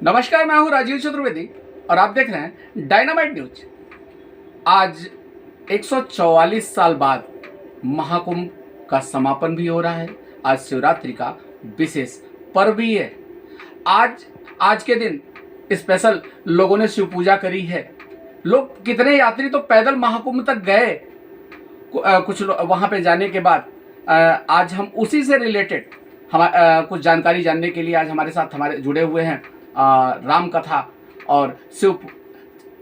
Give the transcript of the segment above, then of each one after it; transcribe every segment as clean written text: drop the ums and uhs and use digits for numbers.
नमस्कार, मैं हूं राजीव चतुर्वेदी और आप देख रहे हैं डायनामाइट न्यूज। आज 144 साल बाद महाकुंभ का समापन भी हो रहा है। आज शिवरात्रि का विशेष पर्व भी है। आज के दिन स्पेशल लोगों ने शिव पूजा करी है। लोग कितने यात्री तो पैदल महाकुंभ तक गए। कुछ वहां पे जाने के बाद आज हम उसी से रिलेटेड कुछ जानकारी जानने के लिए आज हमारे साथ जुड़े हुए हैं राम कथा और शिव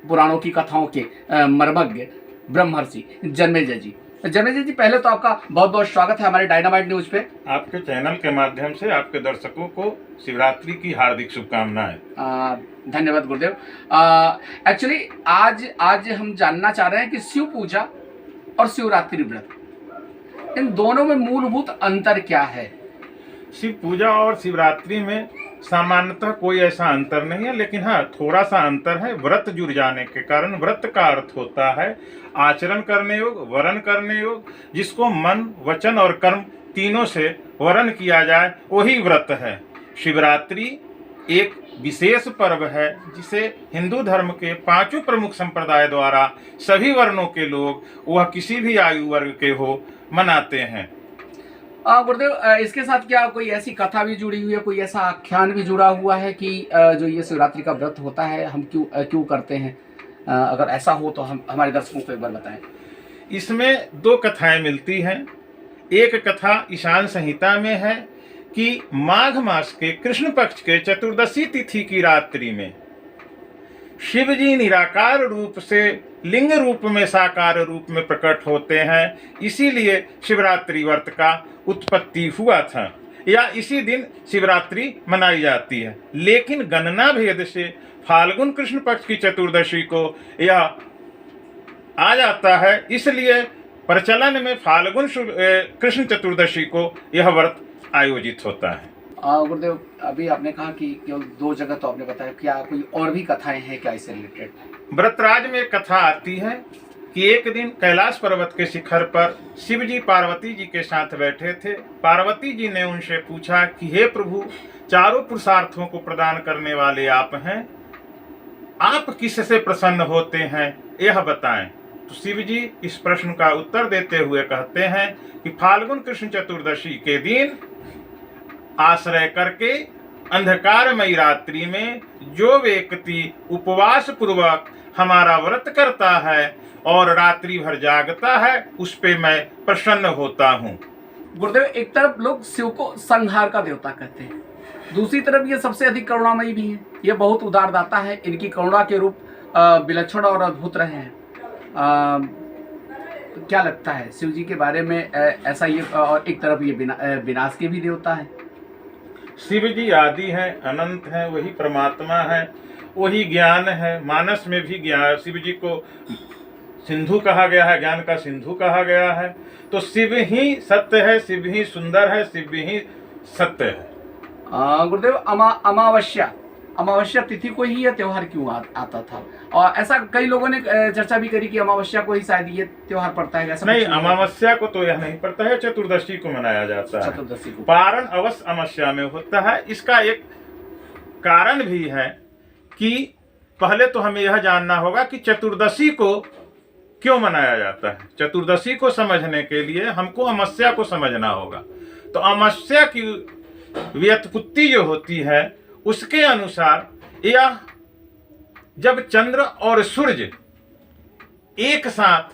पुराणों की कथाओं के मर्मज्ञ ब्रह्मर्षि जन्मेजय जी। जन्मेजय जी, पहले तो आपका बहुत बहुत स्वागत है हमारे डायनामाइट न्यूज पे। आपके चैनल के माध्यम से आपके दर्शकों को शिवरात्रि की हार्दिक शुभकामनाएं। धन्यवाद गुरुदेव। एक्चुअली आज हम जानना चाह रहे हैं कि शिव पूजा और शिवरात्रि व्रत, इन दोनों में मूलभूत अंतर क्या है? शिव पूजा और शिवरात्रि में सामान्यतः कोई ऐसा अंतर नहीं है, लेकिन हाँ थोड़ा सा अंतर है। व्रत जुड़ जाने के कारण व्रत का अर्थ होता है आचरण करने योग, वरण करने योग, जिसको मन, वचन और कर्म तीनों से वरण किया जाए, वही व्रत है। शिवरात्रि एक विशेष पर्व है जिसे हिंदू धर्म के पांचों प्रमुख संप्रदाय द्वारा सभी वर्णों के लोग, वह किसी भी आयु वर्ग के हो, मनाते हैं। गुरुदेव, इसके साथ क्या कोई ऐसी कथा भी जुड़ी हुई है, कोई ऐसा आख्यान भी जुड़ा हुआ है कि जो ये शिवरात्रि का व्रत होता है हम क्यों करते हैं? अगर ऐसा हो तो हम हमारे दर्शकों को एक बार बताएं। इसमें दो कथाएं मिलती हैं। एक कथा ईशान संहिता में है कि माघ मास के कृष्ण पक्ष के चतुर्दशी तिथि की रात्रि में शिव जी निराकार रूप से लिंग रूप में साकार रूप में प्रकट होते हैं, इसीलिए शिवरात्रि व्रत का उत्पत्ति हुआ था या इसी दिन शिवरात्रि मनाई जाती है। लेकिन गणना भेद से फाल्गुन कृष्ण पक्ष की चतुर्दशी को यह आ जाता है, इसलिए प्रचलन में फाल्गुन कृष्ण चतुर्दशी को यह व्रत आयोजित होता है। गुरुदेव, अभी आपने कहा कि केवल दो जगह तो आपने बताया, क्या कोई और भी कथाएं हैं क्या इससे रिलेटेड? व्रतराज में एक कथा आती है कि एक दिन कैलाश पर्वत के शिखर पर शिव जी पार्वती जी के साथ बैठे थे। पार्वती जी ने उनसे पूछा कि हे प्रभु, चारों पुरुषार्थों को प्रदान करने वाले आप हैं, आप किससे प्रसन्न होते हैं यह बताएं। तो शिव जी इस प्रश्न का उत्तर देते हुए कहते हैं कि फाल्गुन कृष्ण चतुर्दशी के दिन आश्रय करके अंधकारमयी रात्रि में जो व्यक्ति उपवास पूर्वक हमारा व्रत करता है और रात्रि भर जागता है, उस पे मैं प्रसन्न होता हूँ। गुरुदेव, एक तरफ लोग शिव को संहार का देवता कहते हैं, दूसरी तरफ ये सबसे अधिक करुणामयी भी है। ये बहुत उदारदाता है। इनकी करुणा के रूप विलक्षण और अद्भुत रहे हैं। क्या लगता है शिव जी के बारे में? ऐसा ये, और एक तरफ ये विनाश के भी देवता है। शिव जी आदि हैं, अनंत हैं, वही परमात्मा है, वही ज्ञान है। मानस में भी ज्ञान, शिव जी को सिंधु कहा गया है, ज्ञान का सिंधु कहा गया है। तो शिव ही सत्य है, शिव ही सुंदर है, शिव ही सत्य है। गुरुदेव, अमावस्या तिथि को ही यह त्योहार क्यों आता था? और ऐसा कई लोगों ने चर्चा भी करी कि अमावस्या को ही शायद ये त्योहार पड़ता है। ऐसा नहीं, अमावस्या को तो यह नहीं पड़ता है, चतुर्दशी को मनाया जाता है। चतुर्दशी को पारण अवश्य अमावस्या में होता है। इसका एक कारण भी है कि पहले तो हमें यह जानना होगा कि चतुर्दशी को क्यों मनाया जाता है। चतुर्दशी को समझने के लिए हमको अमावस्या को समझना होगा। तो अमावस्या की व्युत्पत्ति जो होती है उसके अनुसार यह जब चंद्र और सूर्य एक साथ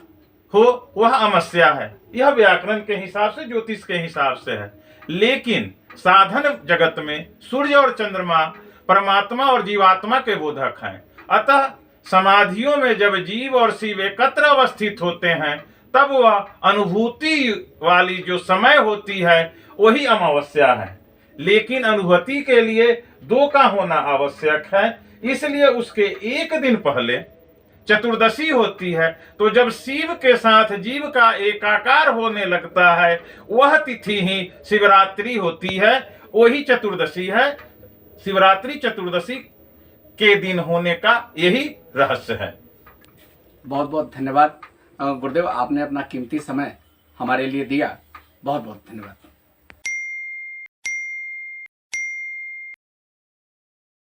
हो वह अमावस्या है। यह व्याकरण के हिसाब से, ज्योतिष के हिसाब से है। लेकिन साधन जगत में सूर्य और चंद्रमा परमात्मा और जीवात्मा के बोधक हैं। अतः समाधियों में जब जीव और शिव एकत्र अवस्थित होते हैं तब वह अनुभूति वाली जो समय होती है वही अमावस्या है। लेकिन अनुभूति के लिए दो का होना आवश्यक है, इसलिए उसके एक दिन पहले चतुर्दशी होती है। तो जब शिव के साथ जीव का एकाकार होने लगता है वह तिथि ही शिवरात्रि होती है, वही चतुर्दशी है। शिवरात्रि चतुर्दशी के दिन होने का यही रहस्य है। बहुत बहुत धन्यवाद गुरुदेव, आपने अपना कीमती समय हमारे लिए दिया। बहुत बहुत धन्यवाद।